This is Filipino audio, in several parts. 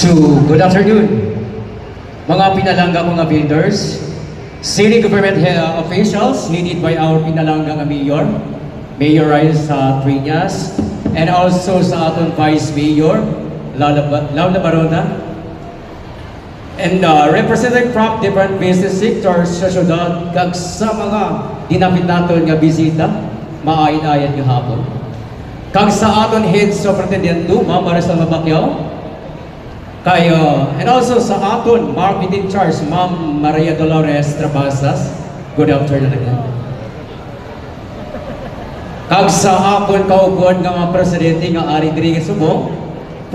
So, good afternoon, mga pinalangga mga builders, city government officials needed by our pinalangga mayor, Mayor Raisa Triñas, and also sa aton Vice Mayor, Laula Barona, and representing from different business sectors sa syudad, kag sa mga dinapit naton nga bisita, maayin-ayan nga hapon. Kag sa aton head superintendent Ma'am Marisol Mabakyaw, and also sa aton marketing charge, Ma'am Maria Dolores Trabasas. Good afternoon again. Kag sa aton kaugod nga mga presidente nga Ari Rodriguez Subong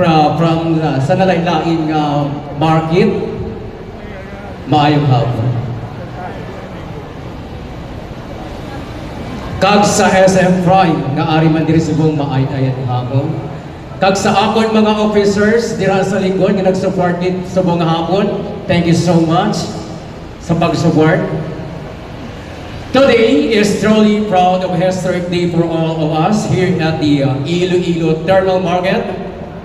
from sa nalaylain nga market, maayong hapon. Kag sa SM Prime nga Ari Mandiri Subong, maayong hapon. Kag sa akon mga officers dira sa likod nga nag-support sa buong hapon, thank you so much sa pag-support. Today is truly proud of a historic day for all of us here at the Iloilo Terminal Market.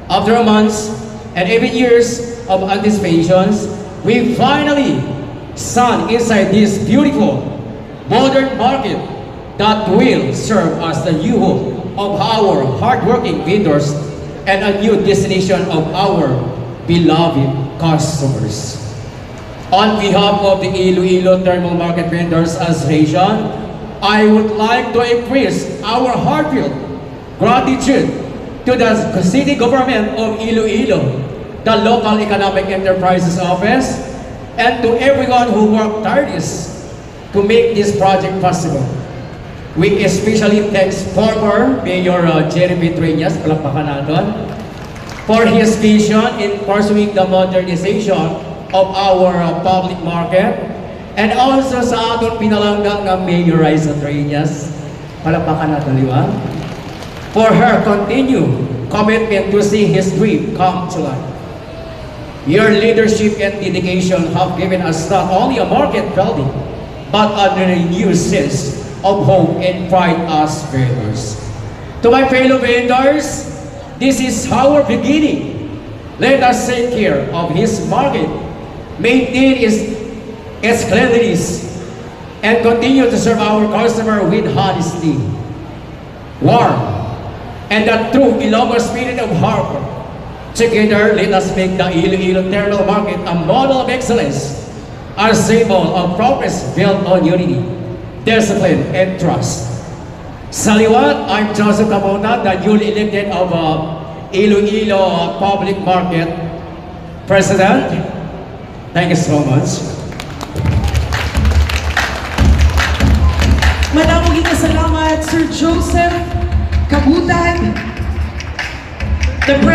After months and even years of anticipations, we finally stand inside this beautiful modern market that will serve as the new home of our hardworking vendors and a new destination of our beloved customers. On behalf of the Iloilo Terminal Market Vendors Association, I would like to express our heartfelt gratitude to the city government of Iloilo, the local economic enterprises office, and to everyone who worked tirelessly to make this project possible. We especially thank former Mayor Jeremy Triñas, palakpakan natin, for his vision in pursuing the modernization of our public market, and also sa ating pinalanggang na Mayor Raisa Triñas, palakpakan natin, di ba? For her continued commitment to see his dream come to life. Your leadership and dedication have given us not only a market building, but a renewed sense of hope and pride as vendors. To my fellow vendors, this is our beginning. Let us take care of his market, maintain its cleanliness, and continue to serve our customer with honesty, warmth, and the true Ilonggo spirit of harbor. Together, let us make the Iloilo Terminal Market a model of excellence, a symbol of progress built on unity, discipline, and trust. Sa liwat, I'm Joseph Camona, the newly elected of Iloilo Public Market President. Thank you so much. Maraming salamat, Sir Joseph Kabutan.